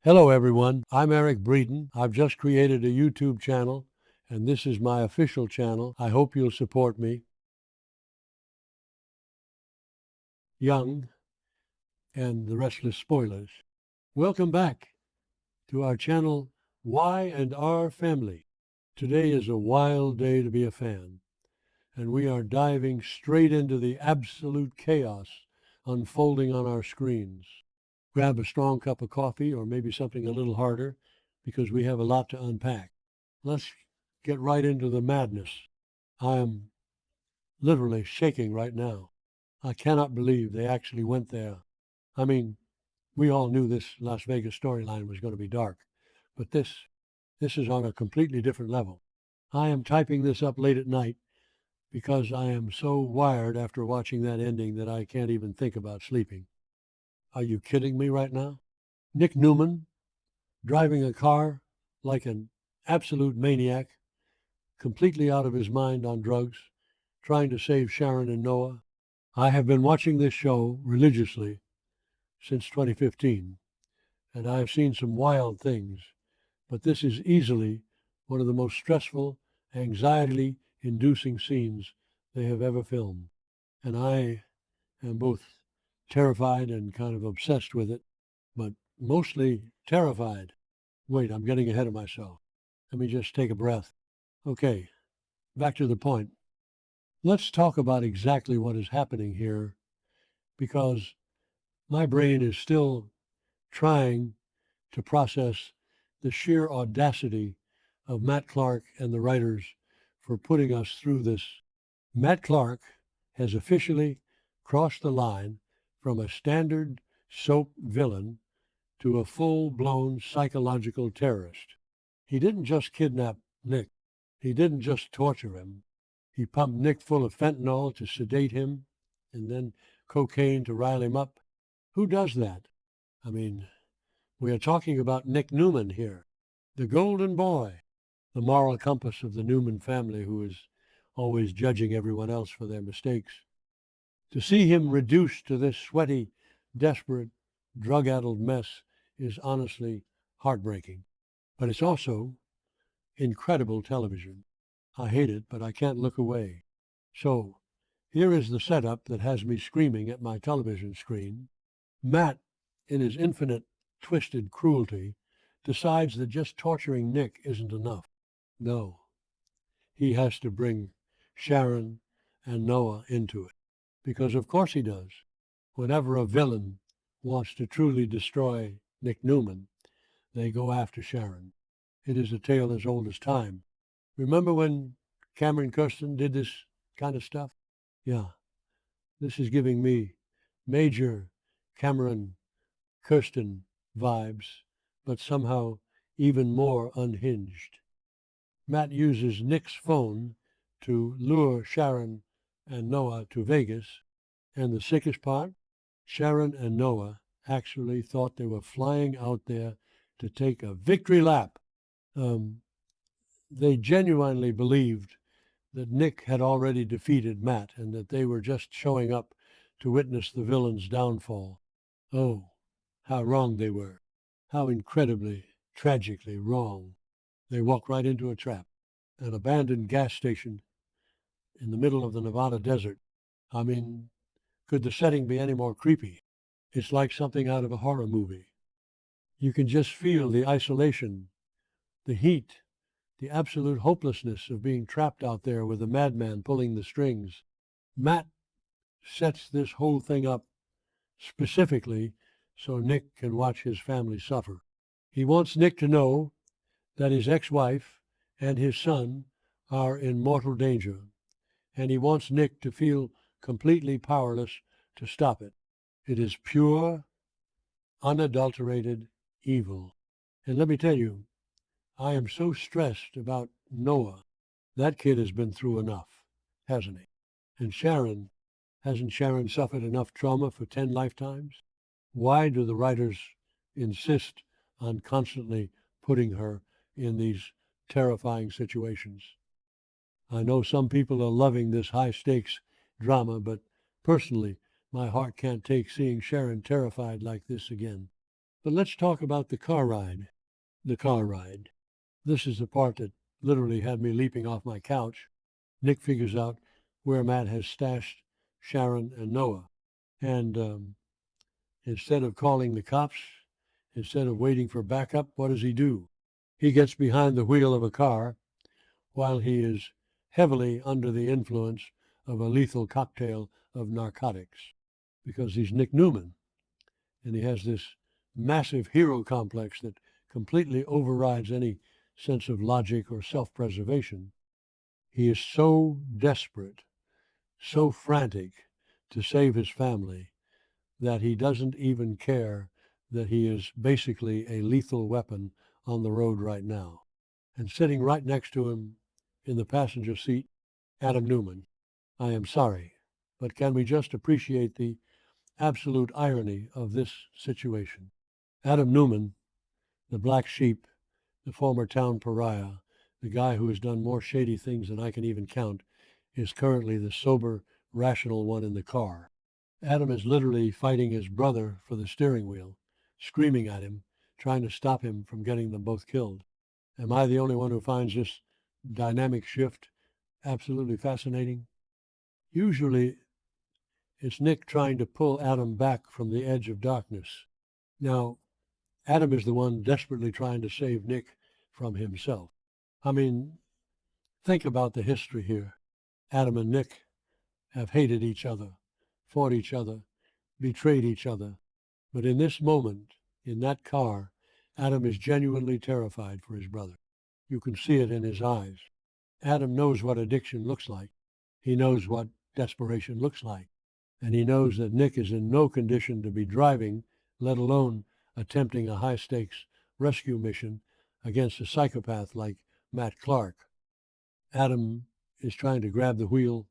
Hello, everyone. I'm Eric Breeden. I've just created a YouTube channel, and this is my official channel. I hope you'll support me. Young and the Restless spoilers. Welcome back to our channel, Y&R Family. Today is a wild day to be a fan, and we are diving straight into the absolute chaos unfolding on our screens. Grab a strong cup of coffee or maybe something a little harder because we have a lot to unpack. Let's get right into the madness. I am literally shaking right now. I cannot believe they actually went there. I mean, we all knew this Las Vegas storyline was going to be dark, but this is on a completely different level. I am typing this up late at night because I am so wired after watching that ending that I can't even think about sleeping. Are you kidding me right now? Nick Newman driving a car like an absolute maniac, completely out of his mind on drugs, trying to save Sharon and Noah. I have been watching this show religiously since 2015, and I have seen some wild things, but this is easily one of the most stressful, anxiety-inducing scenes they have ever filmed. And I am both terrified and kind of obsessed with it, but mostly terrified. Wait, I'm getting ahead of myself. Let me just take a breath. Okay, back to the point. Let's talk about exactly what is happening here, because my brain is still trying to process the sheer audacity of Matt Clark and the writers for putting us through this. Matt Clark has officially crossed the line from a standard soap villain to a full-blown psychological terrorist. He didn't just kidnap Nick. He didn't just torture him. He pumped Nick full of fentanyl to sedate him and then cocaine to rile him up. Who does that? I mean, we are talking about Nick Newman here, the golden boy, the moral compass of the Newman family who is always judging everyone else for their mistakes. To see him reduced to this sweaty, desperate, drug-addled mess is honestly heartbreaking. But it's also incredible television. I hate it, but I can't look away. So, here is the setup that has me screaming at my television screen. Matt, in his infinite, twisted cruelty, decides that just torturing Nick isn't enough. No, he has to bring Sharon and Noah into it. Because of course he does. Whenever a villain wants to truly destroy Nick Newman, they go after Sharon. It is a tale as old as time. Remember when Cameron Kirsten did this kind of stuff? Yeah, this is giving me major Cameron Kirsten vibes, but somehow even more unhinged. Matt uses Nick's phone to lure Sharon and Noah to Vegas, and the sickest part, Sharon and Noah actually thought they were flying out there to take a victory lap. They genuinely believed that Nick had already defeated Matt and that they were just showing up to witness the villain's downfall. Oh, how wrong they were. How incredibly, tragically wrong. They walk right into a trap, an abandoned gas station in the middle of the Nevada desert. I mean, could the setting be any more creepy? It's like something out of a horror movie. You can just feel the isolation, the heat, the absolute hopelessness of being trapped out there with a madman pulling the strings. Matt sets this whole thing up specifically so Nick can watch his family suffer. He wants Nick to know that his ex-wife and his son are in mortal danger, and he wants Nick to feel completely powerless to stop it. It is pure, unadulterated evil. And let me tell you, I am so stressed about Noah. That kid has been through enough, hasn't he? And Sharon, hasn't Sharon suffered enough trauma for 10 lifetimes? Why do the writers insist on constantly putting her in these terrifying situations? I know some people are loving this high-stakes drama, but personally, my heart can't take seeing Sharon terrified like this again. But let's talk about the car ride. The car ride. This is the part that literally had me leaping off my couch. Nick figures out where Matt has stashed Sharon and Noah. And instead of calling the cops, instead of waiting for backup, what does he do? He gets behind the wheel of a car while he is heavily under the influence of a lethal cocktail of narcotics, because he's Nick Newman, and he has this massive hero complex that completely overrides any sense of logic or self-preservation. He is so desperate, so frantic to save his family that he doesn't even care that he is basically a lethal weapon on the road right now. And sitting right next to him in the passenger seat, Adam Newman. I am sorry, but can we just appreciate the absolute irony of this situation? Adam Newman, the black sheep, the former town pariah, the guy who has done more shady things than I can even count, is currently the sober, rational one in the car. Adam is literally fighting his brother for the steering wheel, screaming at him, trying to stop him from getting them both killed. Am I the only one who finds this dynamic shift absolutely fascinating? Usually, it's Nick trying to pull Adam back from the edge of darkness. Now, Adam is the one desperately trying to save Nick from himself. I mean, think about the history here. Adam and Nick have hated each other, fought each other, betrayed each other. But in this moment, in that car, Adam is genuinely terrified for his brother. You can see it in his eyes. Adam knows what addiction looks like. He knows what desperation looks like. And he knows that Nick is in no condition to be driving, let alone attempting a high-stakes rescue mission against a psychopath like Matt Clark. Adam is trying to grab the wheel.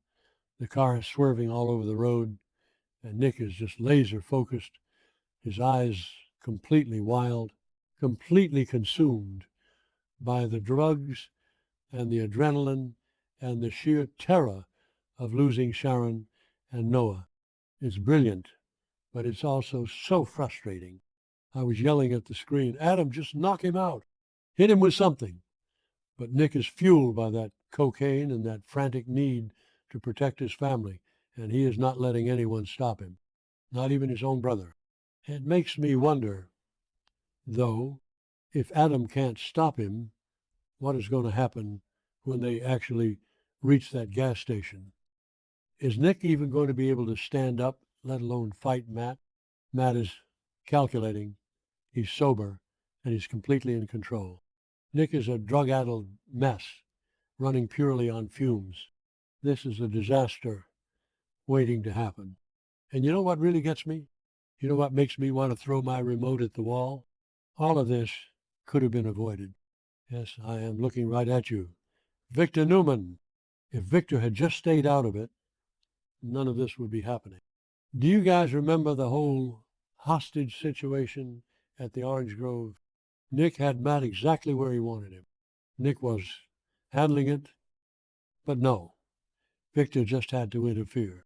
The car is swerving all over the road, and Nick is just laser-focused, his eyes completely wild, completely consumed by the drugs and the adrenaline and the sheer terror of losing Sharon and Noah. It's brilliant, but it's also so frustrating. I was yelling at the screen, Adam, just knock him out. Hit him with something. But Nick is fueled by that cocaine and that frantic need to protect his family, and he is not letting anyone stop him, not even his own brother. It makes me wonder, though, if Adam can't stop him, what is going to happen when they actually reach that gas station? Is Nick even going to be able to stand up, let alone fight Matt? Matt is calculating, he's sober, and he's completely in control. Nick is a drug-addled mess, running purely on fumes. This is a disaster waiting to happen. And you know what really gets me? You know what makes me want to throw my remote at the wall? All of this could have been avoided. Yes, I am looking right at you. Victor Newman. If Victor had just stayed out of it, none of this would be happening. Do you guys remember the whole hostage situation at the Orange Grove? Nick had Matt exactly where he wanted him. Nick was handling it, but no, Victor just had to interfere.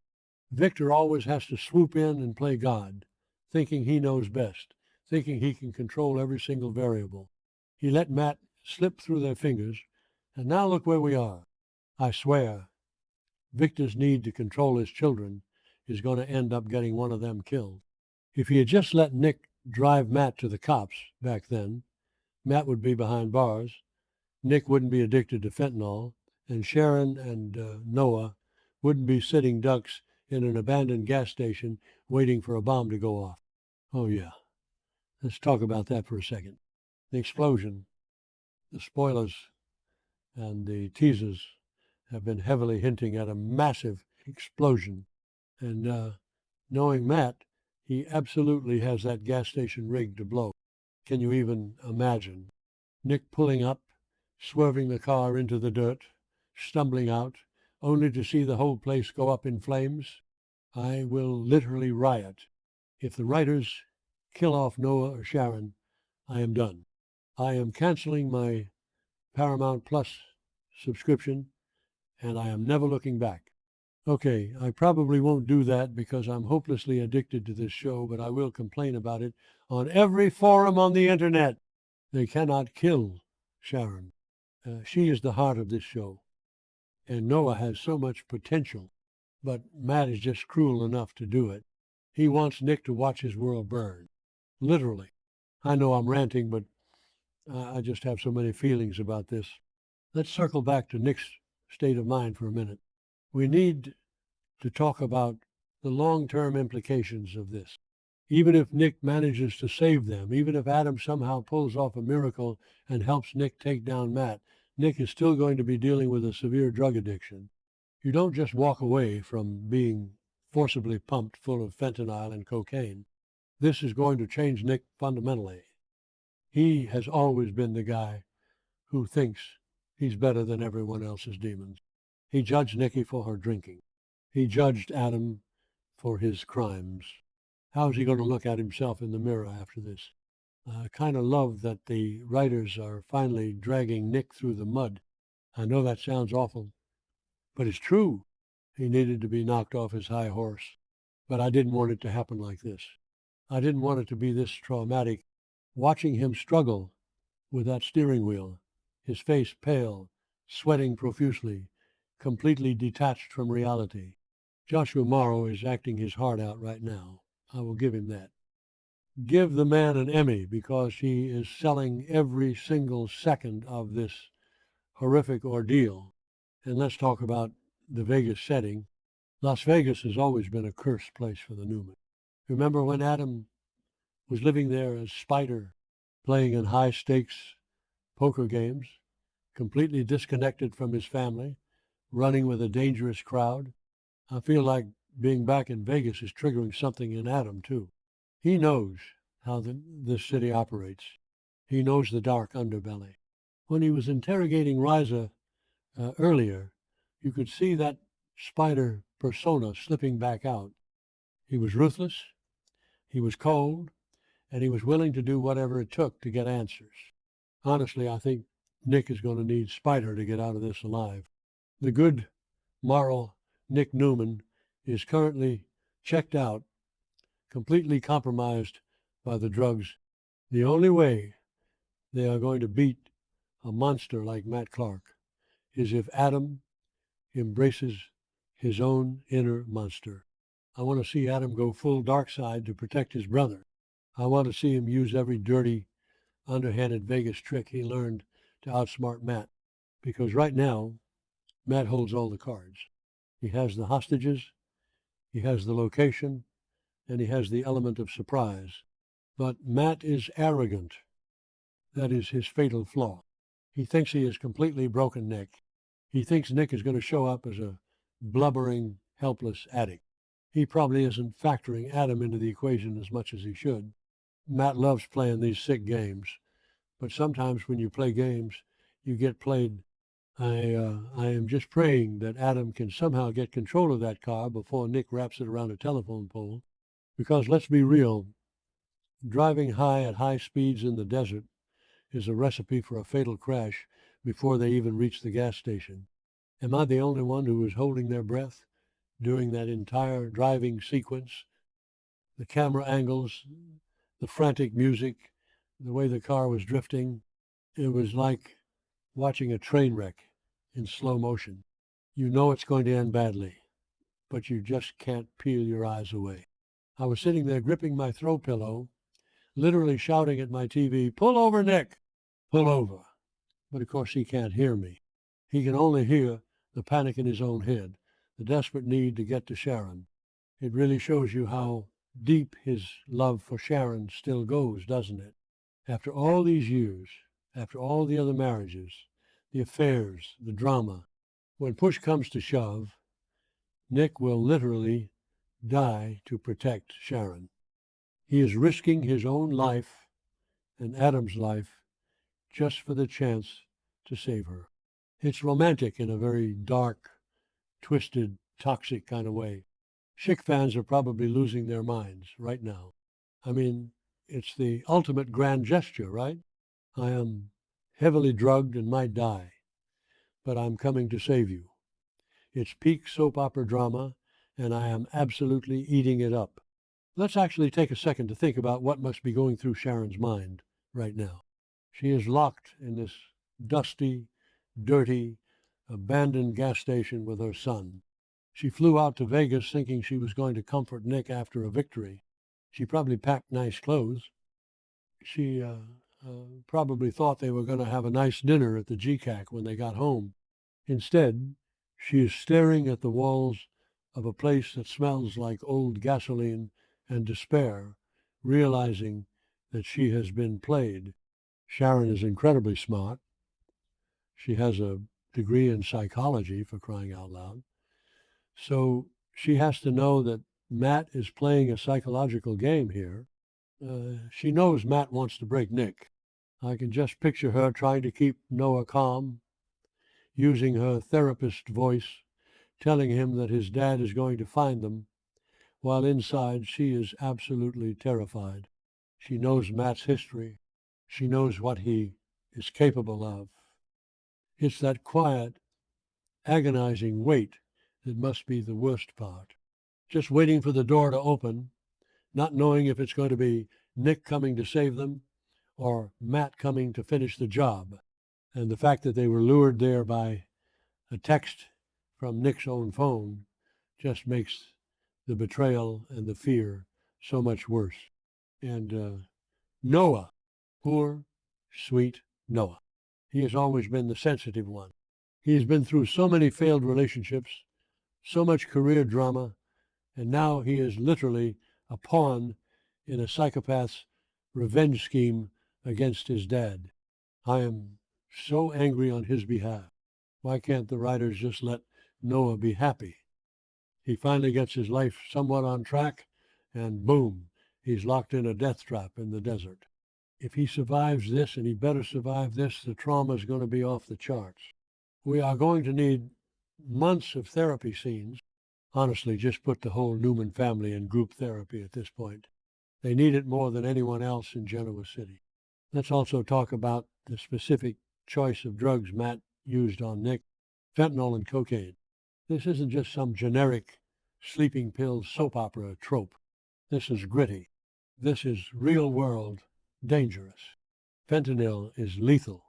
Victor always has to swoop in and play God, thinking he knows best, thinking he can control every single variable. He let Matt slip through their fingers, and now look where we are. I swear, Victor's need to control his children is going to end up getting one of them killed. If he had just let Nick drive Matt to the cops back then, Matt would be behind bars, Nick wouldn't be addicted to fentanyl, and Sharon and Noah wouldn't be sitting ducks in an abandoned gas station waiting for a bomb to go off. Oh yeah, let's talk about that for a second. The explosion, the spoilers, and the teasers have been heavily hinting at a massive explosion. And knowing Matt, he absolutely has that gas station rigged to blow. Can you even imagine? Nick pulling up, swerving the car into the dirt, stumbling out, only to see the whole place go up in flames? I will literally riot. If the writers kill off Noah or Sharon, I am done. I am canceling my Paramount Plus subscription, and I am never looking back. Okay, I probably won't do that because I'm hopelessly addicted to this show, but I will complain about it on every forum on the internet. They cannot kill Sharon. She is the heart of this show, and Noah has so much potential, but Matt is just cruel enough to do it. He wants Nick to watch his world burn, literally. I know I'm ranting, but I just have so many feelings about this. Let's circle back to Nick's state of mind for a minute. We need to talk about the long-term implications of this. Even if Nick manages to save them, even if Adam somehow pulls off a miracle and helps Nick take down Matt, Nick is still going to be dealing with a severe drug addiction. You don't just walk away from being forcibly pumped full of fentanyl and cocaine. This is going to change Nick fundamentally. He has always been the guy who thinks he's better than everyone else's demons. He judged Nikki for her drinking. He judged Adam for his crimes. How is he going to look at himself in the mirror after this? I kind of love that the writers are finally dragging Nick through the mud. I know that sounds awful, but it's true. He needed to be knocked off his high horse. But I didn't want it to happen like this. I didn't want it to be this traumatic. Watching him struggle with that steering wheel, his face pale, sweating profusely, completely detached from reality. Joshua Morrow is acting his heart out right now. I will give him that. Give the man an Emmy because he is selling every single second of this horrific ordeal. And let's talk about the Vegas setting. Las Vegas has always been a cursed place for the Newman. Remember when Adam was living there as Spider, playing in high-stakes poker games, completely disconnected from his family, running with a dangerous crowd? I feel like being back in Vegas is triggering something in Adam, too. He knows how this city operates. He knows the dark underbelly. When he was interrogating Riza earlier, you could see that Spider persona slipping back out. He was ruthless, he was cold, and he was willing to do whatever it took to get answers. Honestly, I think Nick is going to need Spider to get out of this alive. The good, moral Nick Newman is currently checked out, completely compromised by the drugs. The only way they are going to beat a monster like Matt Clark is if Adam embraces his own inner monster. I want to see Adam go full dark side to protect his brother. I want to see him use every dirty, underhanded Vegas trick he learned to outsmart Matt. Because right now, Matt holds all the cards. He has the hostages, he has the location, and he has the element of surprise. But Matt is arrogant. That is his fatal flaw. He thinks he has completely broken Nick. He thinks Nick is going to show up as a blubbering, helpless addict. He probably isn't factoring Adam into the equation as much as he should. Matt loves playing these sick games, but sometimes when you play games, you get played. I am just praying that Adam can somehow get control of that car before Nick wraps it around a telephone pole. Because let's be real, driving high at high speeds in the desert is a recipe for a fatal crash before they even reach the gas station. Am I the only one who was holding their breath during that entire driving sequence? The camera angles, the frantic music, the way the car was drifting, it was like watching a train wreck in slow motion. You know it's going to end badly, but you just can't peel your eyes away. I was sitting there gripping my throw pillow, literally shouting at my TV, "Pull over, Nick! Pull over!" But of course he can't hear me. He can only hear the panic in his own head, the desperate need to get to Sharon. It really shows you how deep his love for Sharon still goes, doesn't it? After all these years, after all the other marriages, the affairs, the drama, when push comes to shove, Nick will literally die to protect Sharon. He is risking his own life and Adam's life just for the chance to save her. It's romantic in a very dark, twisted, toxic kind of way. Chic fans are probably losing their minds right now. I mean, it's the ultimate grand gesture, right? I am heavily drugged and might die, but I'm coming to save you. It's peak soap opera drama, and I am absolutely eating it up. Let's actually take a second to think about what must be going through Sharon's mind right now. She is locked in this dusty, dirty, abandoned gas station with her son. She flew out to Vegas thinking she was going to comfort Nick after a victory. She probably packed nice clothes. She probably thought they were going to have a nice dinner at the GCAC when they got home. Instead, she is staring at the walls of a place that smells like old gasoline and despair, realizing that she has been played. Sharon is incredibly smart. She has a degree in psychology, for crying out loud. So she has to know that Matt is playing a psychological game here. She knows Matt wants to break Nick. I can just picture her trying to keep Noah calm, using her therapist voice, telling him that his dad is going to find them, while inside she is absolutely terrified. She knows Matt's history. She knows what he is capable of. It's that quiet, agonizing wait that must be the worst part. Just waiting for the door to open, not knowing if it's going to be Nick coming to save them or Matt coming to finish the job. And the fact that they were lured there by a text from Nick's own phone just makes the betrayal and the fear so much worse. And Noah, poor, sweet Noah. He has always been the sensitive one. He has been through so many failed relationships, so much career drama, and now he is literally a pawn in a psychopath's revenge scheme against his dad. I am so angry on his behalf. Why can't the writers just let Noah be happy? He finally gets his life somewhat on track, and boom, he's locked in a death trap in the desert. If he survives this, and he better survive this, the trauma is going to be off the charts. We are going to need months of therapy scenes. Honestly, just put the whole Newman family in group therapy at this point. They need it more than anyone else in Genoa City. Let's also talk about the specific choice of drugs Matt used on Nick, fentanyl and cocaine. This isn't just some generic sleeping pill soap opera trope. This is gritty. This is real world dangerous. Fentanyl is lethal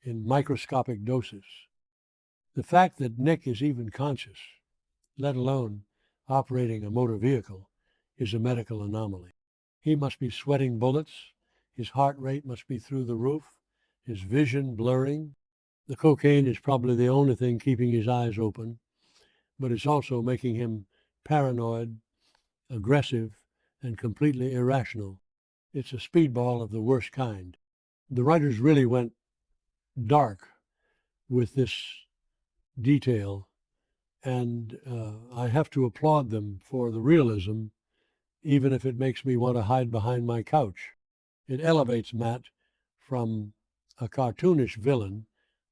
in microscopic doses. The fact that Nick is even conscious, let alone operating a motor vehicle, is a medical anomaly. He must be sweating bullets. His heart rate must be through the roof. His vision blurring. The cocaine is probably the only thing keeping his eyes open, but it's also making him paranoid, aggressive, and completely irrational. It's a speedball of the worst kind. The writers really went dark with this detail, and I have to applaud them for the realism, even if it makes me want to hide behind my couch. It elevates Matt from a cartoonish villain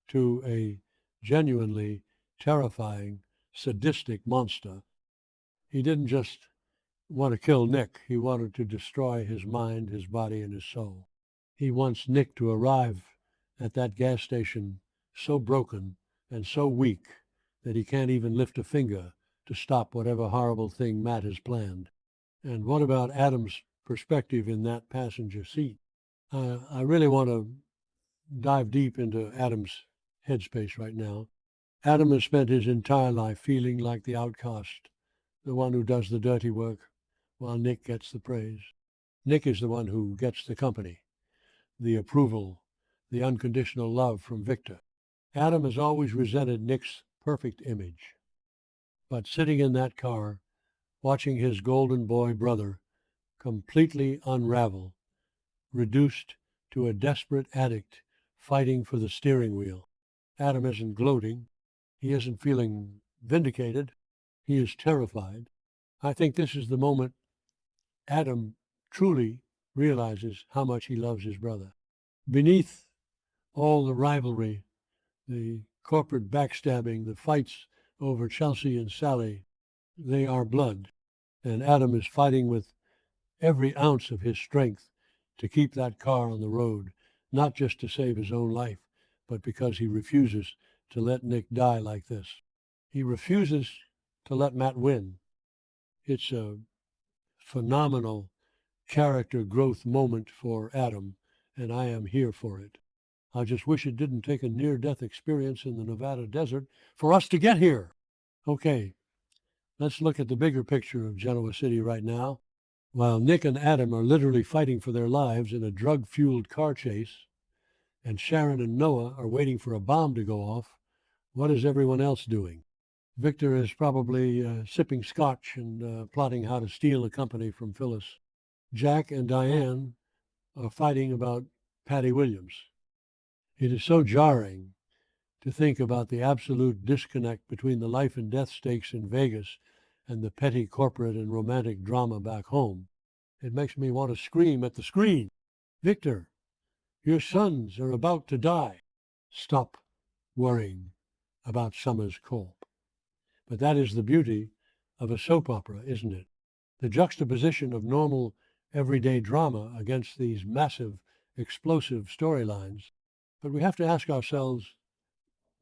to a genuinely terrifying, sadistic monster. He didn't just want to kill Nick, he wanted to destroy his mind, his body, and his soul. He wants Nick to arrive at that gas station so broken and so weak that he can't even lift a finger to stop whatever horrible thing Matt has planned. And what about Adam's perspective in that passenger seat? I really want to dive deep into Adam's headspace right now. Adam has spent his entire life feeling like the outcast, the one who does the dirty work, while Nick gets the praise. Nick is the one who gets the company, the approval, the unconditional love from Victor. Adam has always resented Nick's perfect image. But sitting in that car, watching his golden boy brother completely unravel, reduced to a desperate addict fighting for the steering wheel, Adam isn't gloating. He isn't feeling vindicated. He is terrified. I think this is the moment Adam truly realizes how much he loves his brother. Beneath all the rivalry, the corporate backstabbing, the fights over Chelsea and Sally, they are blood. And Adam is fighting with every ounce of his strength to keep that car on the road, not just to save his own life, but because he refuses to let Nick die like this. He refuses to let Matt win. It's a phenomenal character growth moment for Adam, and I am here for it. I just wish it didn't take a near-death experience in the Nevada desert for us to get here. Okay, let's look at the bigger picture of Genoa City right now. While Nick and Adam are literally fighting for their lives in a drug-fueled car chase, and Sharon and Noah are waiting for a bomb to go off, what is everyone else doing? Victor is probably sipping scotch and plotting how to steal a company from Phyllis. Jack and Diane are fighting about Patty Williams. It is so jarring to think about the absolute disconnect between the life and death stakes in Vegas and the petty corporate and romantic drama back home. It makes me want to scream at the screen. Victor, your sons are about to die. Stop worrying about Summer's Corp. But that is the beauty of a soap opera, isn't it? The juxtaposition of normal, everyday drama against these massive, explosive storylines. But we have to ask ourselves,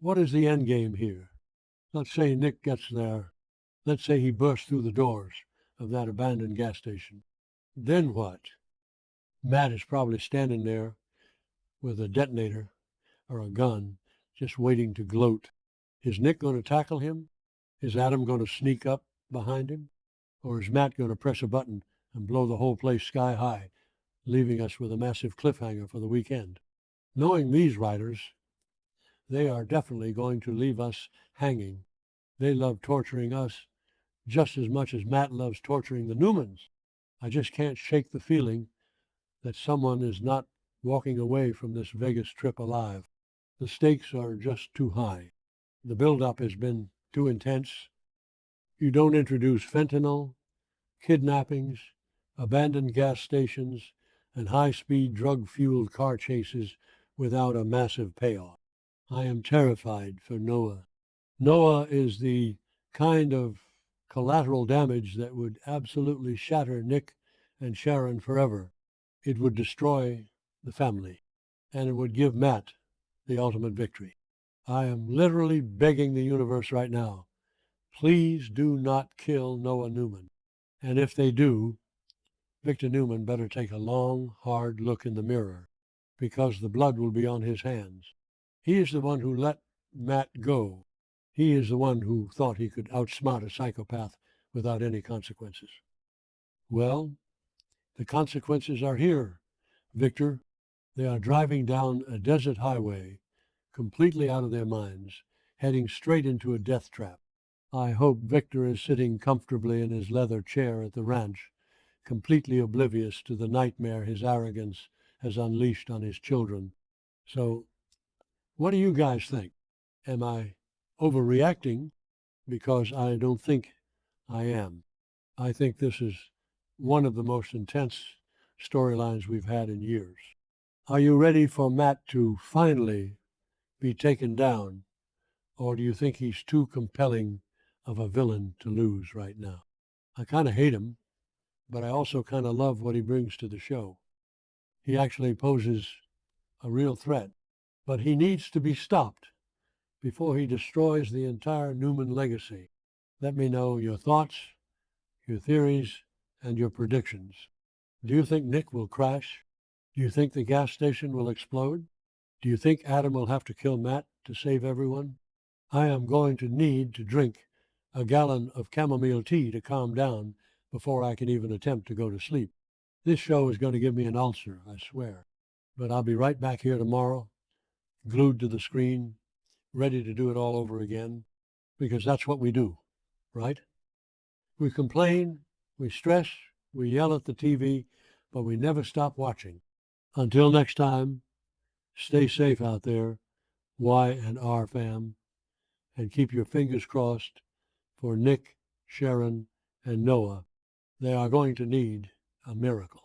what is the end game here? Let's say Nick gets there. Let's say he bursts through the doors of that abandoned gas station. Then what? Matt is probably standing there with a detonator or a gun, just waiting to gloat. Is Nick going to tackle him? Is Adam going to sneak up behind him? Or is Matt going to press a button and blow the whole place sky high, leaving us with a massive cliffhanger for the weekend? Knowing these writers, they are definitely going to leave us hanging. They love torturing us just as much as Matt loves torturing the Newmans. I just can't shake the feeling that someone is not walking away from this Vegas trip alive. The stakes are just too high. The buildup has been too intense. You don't introduce fentanyl, kidnappings, abandoned gas stations, and high-speed drug-fueled car chases without a massive payoff. I am terrified for Noah. Noah is the kind of collateral damage that would absolutely shatter Nick and Sharon forever. It would destroy the family, and it would give Matt the ultimate victory. I am literally begging the universe right now, please do not kill Noah Newman. And if they do, Victor Newman better take a long, hard look in the mirror, because the blood will be on his hands. He is the one who let Matt go. He is the one who thought he could outsmart a psychopath without any consequences. Well, the consequences are here, Victor. They are driving down a desert highway, completely out of their minds, heading straight into a death trap. I hope Victor is sitting comfortably in his leather chair at the ranch, completely oblivious to the nightmare his arrogance has unleashed on his children. So, what do you guys think? Am I overreacting? Because I don't think I am. I think this is one of the most intense storylines we've had in years. Are you ready for Matt to finally be taken down, or do you think he's too compelling of a villain to lose right now? I kind of hate him, but I also kind of love what he brings to the show. He actually poses a real threat, but he needs to be stopped before he destroys the entire Newman legacy. Let me know your thoughts, your theories, and your predictions. Do you think Nick will crash? Do you think the gas station will explode? Do you think Adam will have to kill Matt to save everyone? I am going to need to drink a gallon of chamomile tea to calm down before I can even attempt to go to sleep. This show is going to give me an ulcer, I swear. But I'll be right back here tomorrow, glued to the screen, ready to do it all over again, because that's what we do, right? We complain, we stress, we yell at the TV, but we never stop watching. Until next time, stay safe out there, Y&R fam, and keep your fingers crossed for Nick, Sharon, and Noah. They are going to need a miracle.